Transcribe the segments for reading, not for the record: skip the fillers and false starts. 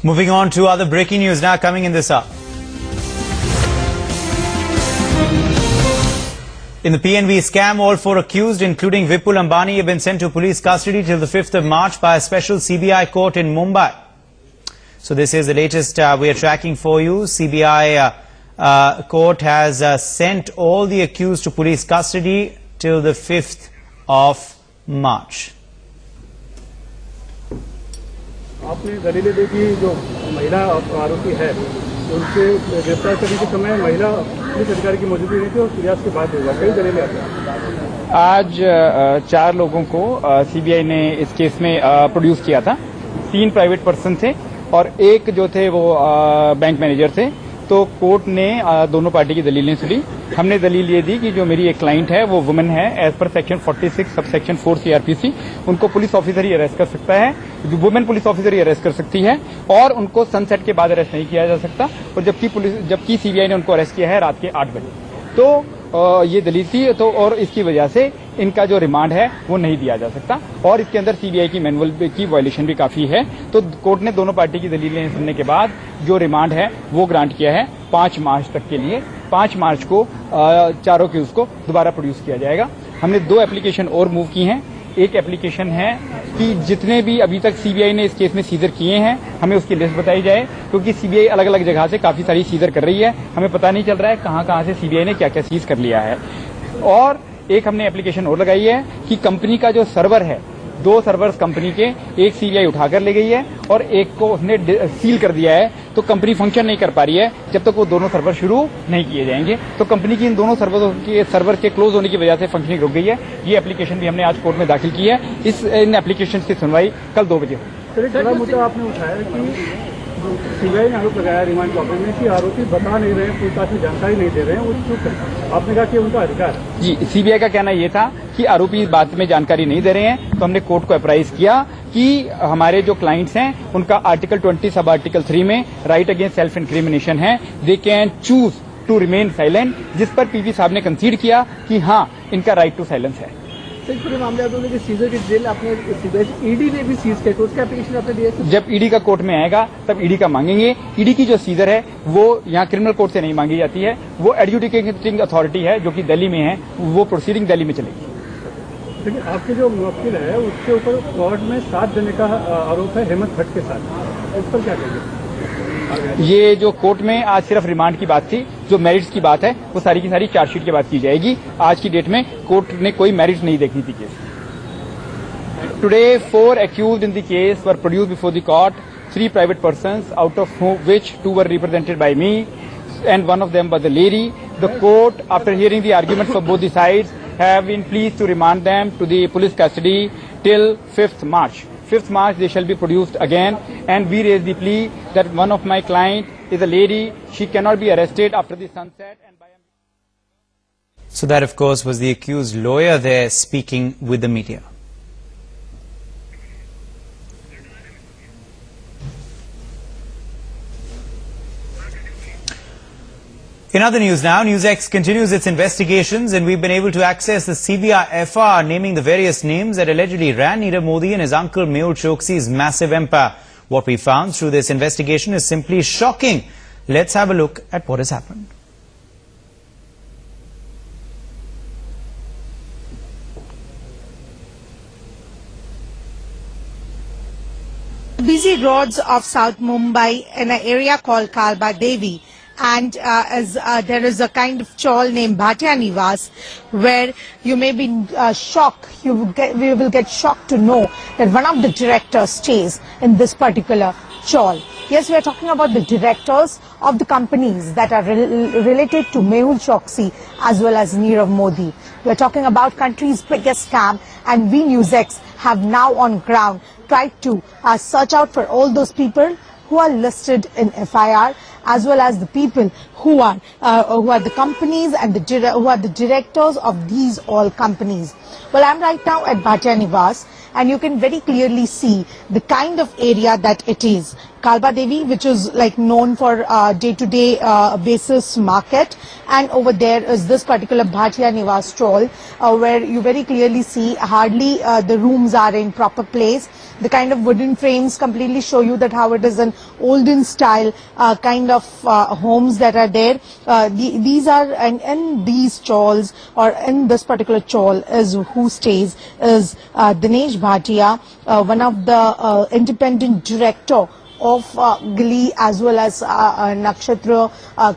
Moving on to other breaking news now coming in this hour. In the PNB scam, all four accused, including Vipul Ambani, have been sent to police custody till the 5th of March by a special CBI court in Mumbai. So this is the latest we are tracking for you. CBI court has sent all the accused to police custody till the 5th of March. आपने दलीलें दी कि जो महिला आरोपी है उनके गिरफ्तार करने के समय महिला पुलिस अधिकारी की मौजूदगी नहीं थी और प्रयास के बाद होगा। कई दलीलें आती हैं। आज 4 लोगों को सीबीआई ने इस केस में प्रोड्यूस किया था। 3 प्राइवेट पर्सन थे और एक जो थे वो बैंक मैनेजर थे। तो कोर्ट ने दोनों पार्टी की दलीलें सुनी। हमने दलील ये दी कि जो मेरी एक क्लाइंट है वो वुमेन है, as per section 46 sub section 4 CRPC उनको पुलिस ऑफिसर ही अरेस्ट कर सकता है, वुमेन पुलिस ऑफिसर ही अरेस्ट कर सकती है और उनको सनसेट के बाद अरेस्ट नहीं किया जा सकता। और जबकि सीबीआई ने उनको अरेस्ट किया है रात के 8 बजे। तो ये दलील थी। तो और इसकी वजह से इनका जो रिमांड है वो नहीं दिया जा सकता और इसके अंदर सीबीआई की मैनुअल की वायलेशन भी काफी है। तो कोर्ट ने दोनों पार्टी की दलीलें सुनने के बाद जो रिमांड है वो ग्रांट किया है 5 मार्च तक के लिए। 5 मार्च को चारों के उसको दोबारा प्रोड्यूस किया जाएगा। हमने 2 एप्लीकेशन और मूव की हैं। एक एप्लीकेशन है कि जितने भी अभी तक सीबीआई ने इस केस में सीजर किए हैं हमें उसकी लिस्ट बताई जाए, क्योंकि सीबीआई अलग अलग जगह से काफी सारी सीजर कर रही है। हमें पता नहीं चल रहा है कहां से सीबीआई ने क्या क्या सीज कर लिया है। और एक हमने एप्लीकेशन और लगाई है कि कंपनी का जो सर्वर है, 2 सर्वर्स कंपनी के, एक सीबीआई उठाकर ले गई है और एक को उसने सील कर दिया है। तो कंपनी फंक्शन नहीं कर पा रही है जब तक वो दोनों सर्वर शुरू नहीं किए जाएंगे। तो कंपनी की इन दोनों सर्वर के क्लोज होने की वजह से फंक्शनिंग रुक गई है। ये एप्लीकेशन भी हमने आज कोर्ट में दाखिल की है। इन एप्लीकेशन की सुनवाई कल 2 बजे होगी। एक बड़ा मुद्दा आपने उठाया कि सीबीआई ने आरोप लगाया रिमांड कॉपी में कि आरोपी बता नहीं रहे, पूछताछ में जानकारी नहीं दे रहे हैं, वो चुप है। आपने कहा कि उनका अधिकार है। जी, सीबीआई का कहना ये था कि आरोपी इस बात में जानकारी नहीं दे रहे हैं। तो हमने कोर्ट को अप्राइज किया कि हमारे जो क्लाइंट्स हैं उनका आर्टिकल 20 सब आर्टिकल 3 में राइट अगेंस्ट सेल्फ इंक्रिमिनेशन है। They can choose to remain silent, जिस पर पीपी साहब ने कंसीड किया कि हाँ इनका राइट टू साइलेंस है। पूरे मामले में सीजर की जेल आपने ईडी ने भी सीज किया, तो उसका एप्लीकेशन आपने दिया? जब ईडी का कोर्ट में आएगा तब ईडी का मांगेंगे। ईडी की जो सीजर है वो यहाँ क्रिमिनल कोर्ट से नहीं मांगी जाती है, वो एडजुडिकेटिंग अथॉरिटी है जो कि दिल्ली में है, वो प्रोसीडिंग दिल्ली में चलेगी। लेकिन आपके जो मुवक्किल है उसके ऊपर कोर्ट में 7 देने का आरोप है हेमंत भट्ट के साथ, उस पर क्या कहेंगे? ये जो कोर्ट में आज सिर्फ रिमांड की बात थी, जो मेरिट्स की बात है वो सारी की सारी चार्जशीट के बाद की जाएगी। आज की डेट में कोर्ट ने कोई मेरिट्स नहीं देखनी थी case. Today 4 accused in the case were produced before the court, 3 private persons, out of which 2 were represented by me and one of them was a lady. The court, after hearing the arguments of both the sides, have been pleased to remand them to the police custody till 5th March. 5th March they shall be produced again, and we raise the plea that one of my client is a lady. She cannot be arrested after the sunset. And by So that, of course, was the accused lawyer there speaking with the media. In other news now, NewsX continues its investigations, and we've been able to access the CBI FR naming the various names that allegedly ran Nirav Modi and his uncle Mehul Choksi's massive empire. What we found through this investigation is simply shocking. Let's have a look at what has happened. Busy roads of South Mumbai in an area called Kalba Devi. And there is a kind of chawl named Bhatia Nivas, where you may be shocked, we will get shocked to know that one of the directors stays in this particular chawl. Yes, we are talking about the directors of the companies that are related to Mehul Choksi as well as Nirav Modi. We are talking about country's biggest scam, and we NewsX have now on ground tried to search out for all those people who are listed in FIR, as well as the people who are the companies and who are the directors of these all companies. Well, I'm right now at Bhatia Nivas, and you can very clearly see the kind of area that it is. Kalba Devi, which is like known for day-to-day basis market, and over there is this particular Bhatia Niwas stall, where you very clearly see hardly the rooms are in proper place. The kind of wooden frames completely show you that how it is an olden style kind of homes that are there. These are, and these stalls, or in this particular stall is who stays is Dinesh Bhatia, one of the independent director of Gili as well as Nakshatra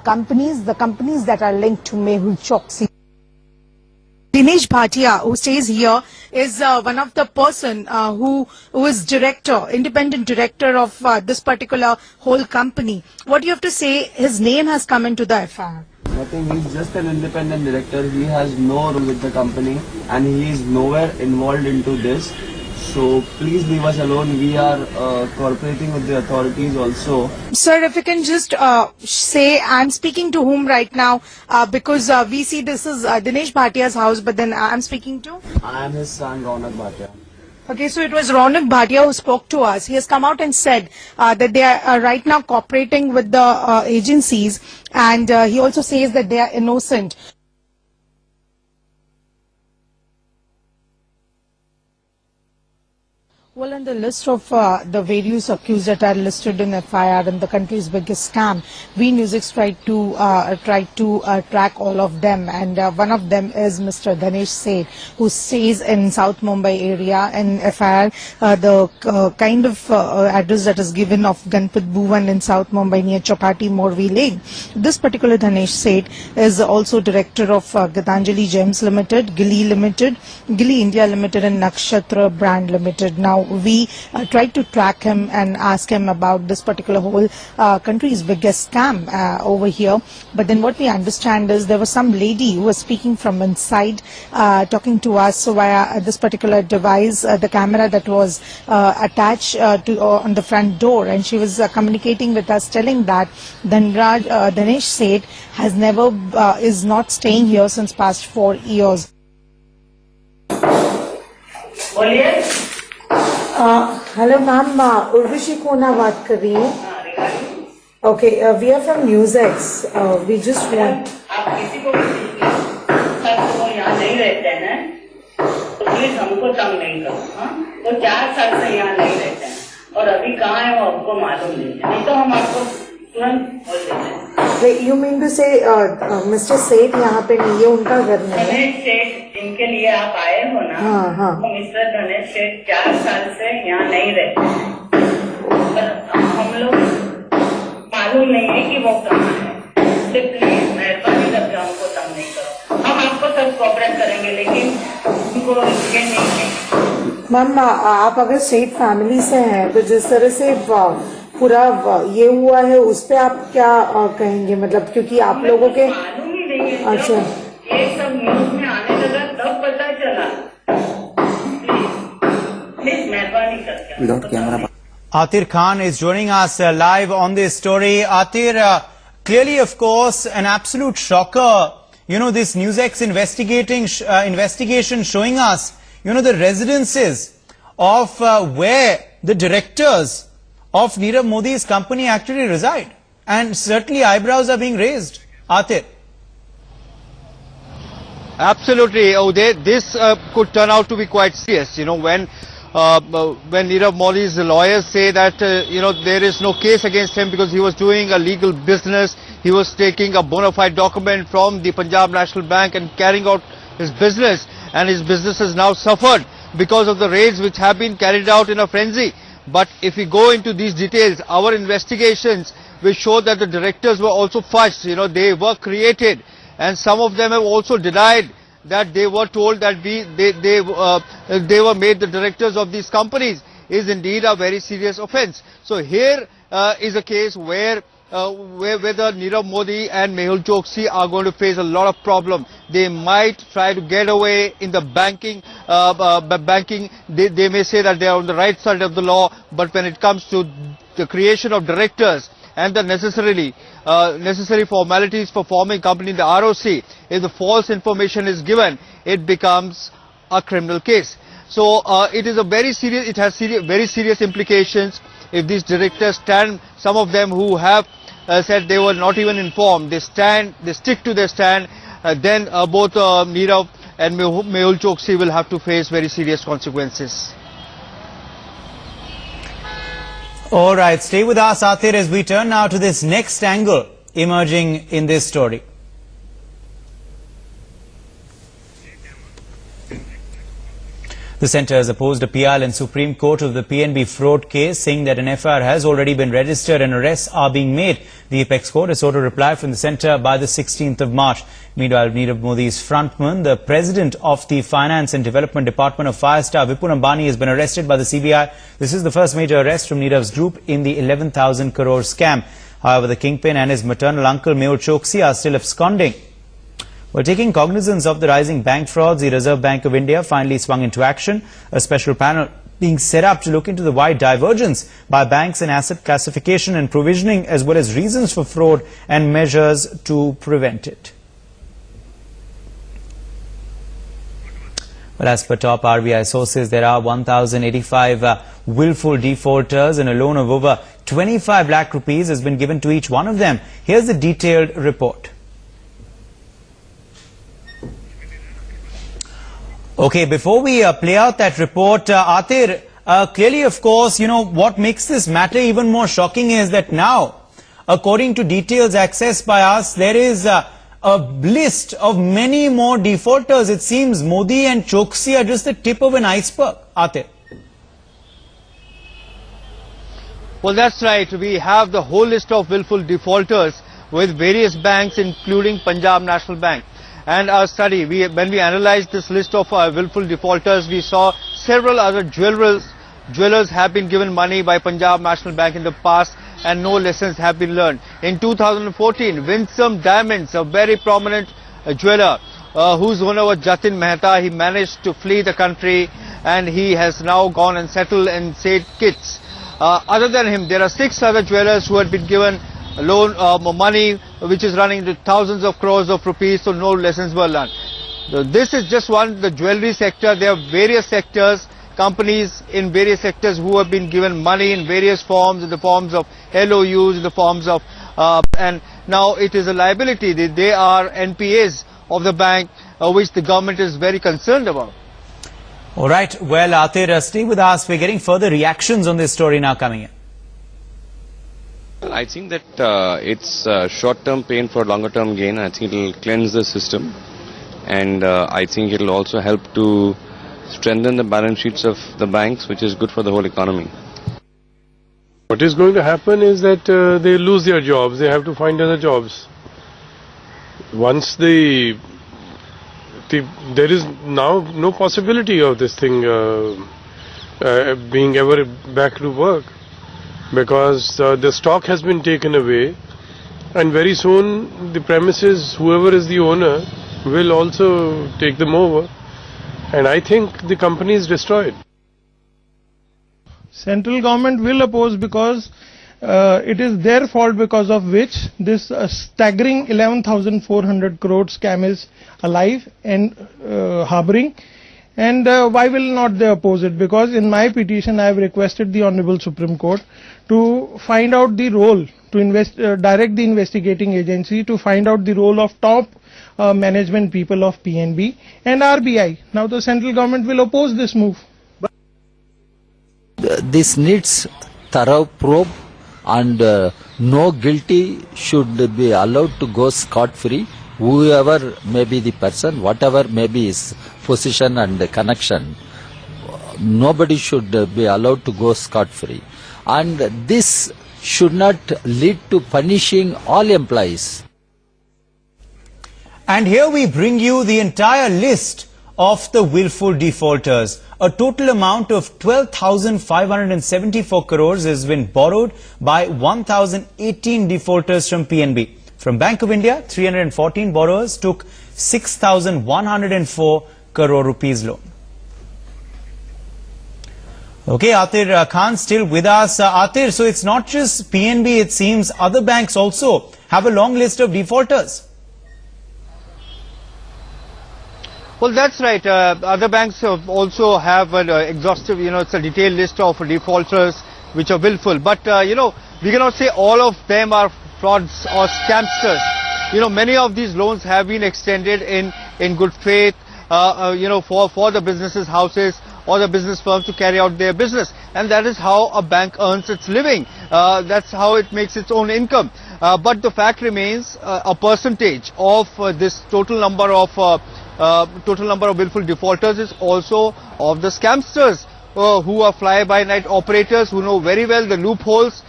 companies, the companies that are linked to Mehul Choksi. Dinesh Bhatia, who stays here, is one of the person who is director, independent director of this particular whole company. What do you have to say? His name has come into the FIR. Nothing, he's just an independent director. He has no role with the company and he is nowhere involved into this. So please leave us alone. We are cooperating with the authorities also. Sir, if you can just say, I'm speaking to whom right now, because we see this is Dinesh Bhatia's house, but then I'm speaking to? I am his son, Ronak Bhatia. Okay, so it was Ronak Bhatia who spoke to us. He has come out and said that they are right now cooperating with the agencies, and he also says that they are innocent. Well, in the list of the various accused that are listed in FIR and the country's biggest scam, We Music tried to track all of them, and one of them is Mr. Dhanesh Seth, who stays in South Mumbai area. In FIR, the kind of address that is given of Ganpat Bhuvan in South Mumbai near Chapati Morvi Lane. This particular Dhanesh Seth is also director of Gitanjali Gems Limited, Gili Limited, Gili India Limited, and Nakshatra Brand Limited. Now, we tried to track him and ask him about this particular whole country's biggest scam over here. But then what we understand is there was some lady who was speaking from inside, talking to us via this particular device, the camera that was attached on the front door, and she was communicating with us, telling that Dhanesh Seth is not staying here since past 4 years. Hello ma'am, Urvashi Kona बात कर रही हूँ. Okay, we are from NewsX. We just want, आप किसी को वो यहाँ नहीं रहते हैं तो प्लीज हमको तंग नहीं करो. वो 4 साल से यहाँ नहीं रहते हैं और अभी कहाँ है वो आपको मालूम नहीं है, नहीं तो हम आपको तुरंत बोल देते हैं. You mean to say Mr. Seth यहाँ पे नहीं है, उनका घर नहीं है? धनेश सेठ जिनके लिए आप आए हो ना, हाँ. तो मिस्टर धनेश सेठ 4 साल से यहाँ नहीं रहते हैं. हम लोग मालूम नहीं है कि वो कहाँ है. तो प्लीज मेहरबानी करके हमको तंग नहीं करो. हम आपको सब कोऑपरेट करेंगे, लेकिन उनको ये नहीं है. मैम, आप अगर सेठ फैमिली से हैं तो जिस तरह से पूरा ये हुआ है उस पे आप क्या कहेंगे, मतलब क्योंकि आप लोगों के मालूम ही नहीं है. अच्छा, ये सब न्यूज में आने लगा तब पता चला. प्लीज मेहरबानी करके without camera. Atir Khan is joining us live on this story. Atir, clearly, of course, an absolute shocker. You know, this NewsX investigation showing us, you know, the residences of where the directors of Nirav Modi's company actually reside. And certainly eyebrows are being raised. Atir. Absolutely, Uday. This could turn out to be quite serious. You know, when Nirav Modi's lawyers say that, you know, there is no case against him because he was doing a legal business, he was taking a bona fide document from the Punjab National Bank and carrying out his business, and his business has now suffered because of the raids which have been carried out in a frenzy. But if we go into these details, our investigations will show that the directors were also fudged. You know, they were created, and some of them have also denied that they were told that they were made the directors of these companies. Is indeed a very serious offence. So here is a case where whether Nirav Modi and Mehul Choksi are going to face a lot of problem. They might try to get away in the banking. They may say that they are on the right side of the law, but when it comes to the creation of directors and the necessary formalities for forming company in the ROC, if the false information is given, it becomes a criminal case. So it is a very serious. It has very serious implications if these directors stand, some of them who have said they were not even informed, they stick to their stand, then both Nirav and Mehul Choksi will have to face very serious consequences. All right, stay with us, Atir, as we turn now to this next angle emerging in this story. The centre has opposed appeal in Supreme Court of the PNB fraud case, saying that an FIR has already been registered and arrests are being made. The apex court has sought a reply from the centre by the 16th of March. Meanwhile, Nirav Modi's frontman, the president of the Finance and Development Department of Firestar, Vipul Ambani, has been arrested by the CBI. This is the first major arrest from Nirav's group in the 11,000 crore scam. However, the kingpin and his maternal uncle, Mehul Choksi, are still absconding. Well, taking cognizance of the rising bank frauds, the Reserve Bank of India finally swung into action. A special panel being set up to look into the wide divergence by banks in asset classification and provisioning, as well as reasons for fraud and measures to prevent it. Well, as per top RBI sources, there are 1,085 willful defaulters, and a loan of over 25 lakh rupees has been given to each one of them. Here's the detailed report. Okay, before we play out that report, Atir, clearly, of course, what makes this matter even more shocking is that now, according to details accessed by us, there is a list of many more defaulters. It seems Modi and Choksi are just the tip of an iceberg. Atir. Well, that's right. We have the whole list of willful defaulters with various banks, including Punjab National Bank. And our study, when we analyzed this list of willful defaulters, we saw several other jewelers have been given money by Punjab National Bank in the past, and no lessons have been learned. In 2014, Winsome Diamonds, a very prominent jeweler, whose owner was Jatin Mehta, he managed to flee the country, and he has now gone and settled in St. Kitts. Other than him, there are 6 other jewelers who had been given loan money which is running into thousands of crores of rupees, so no lessons were learned. This is just one, the jewelry sector. There are various sectors, companies in various sectors who have been given money in various forms, in the forms of LOUs, in the forms of, and now it is a liability. They are NPAs of the bank, which the government is very concerned about. All right, well, Atir, stay with us. We're getting further reactions on this story now coming in. I think that it's short-term pain for longer-term gain. I think it will cleanse the system, and I think it will also help to strengthen the balance sheets of the banks, which is good for the whole economy. What is going to happen is that they lose their jobs. They have to find other jobs. Once there is now no possibility of this thing being ever back to work, because the stock has been taken away, and very soon the premises, whoever is the owner, will also take them over, and I think the company is destroyed. Central government will oppose because it is their fault, because of which this staggering 11,400 crore scam is alive and harboring. And why will not they oppose it? Because in my petition I have requested the Honorable Supreme Court to find out the role, to direct the investigating agency to find out the role of top management people of PNB and RBI. Now the central government will oppose this move. This needs thorough probe, and no guilty should be allowed to go scot-free. Whoever may be the person, whatever may be his position and connection, nobody should be allowed to go scot-free. And this should not lead to punishing all employees. And here we bring you the entire list of the willful defaulters. A total amount of 12,574 crores has been borrowed by 1,018 defaulters from PNB. From Bank of India, 314 borrowers took 6,104 crore rupees loan. Okay, Atir Khan still with us. Atir, so it's not just PNB, it seems other banks also have a long list of defaulters. Well, that's right. Other banks also have an exhaustive, it's a detailed list of defaulters. which are willful. But, we cannot say all of them are frauds or scamsters. Many of these loans have been extended in good faith, for the businesses' houses or the business firms to carry out their business. And that is how a bank earns its living. That's how it makes its own income. But the fact remains, a percentage of this total number of willful defaulters is also of the scamsters who are fly-by-night operators who know very well the loopholes.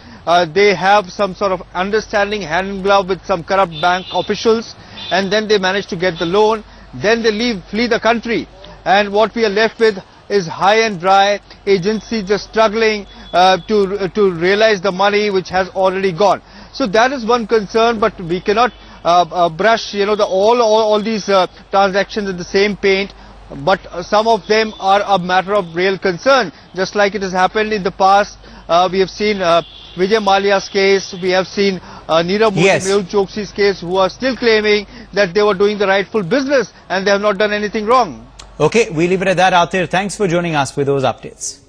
They have some sort of understanding, hand in glove with some corrupt bank officials, and then they manage to get the loan. Then they flee the country, and what we are left with is high and dry agency just struggling to realize the money which has already gone. So that is one concern, but we cannot brush all these transactions in the same paint. But some of them are a matter of real concern, just like it has happened in the past. We have seen Vijay Mallya's case, we have seen Nirav Modi, Mehul Choksi's case, who are still claiming that they were doing the rightful business and they have not done anything wrong. Okay, we leave it at that, Atir. Thanks for joining us with those updates.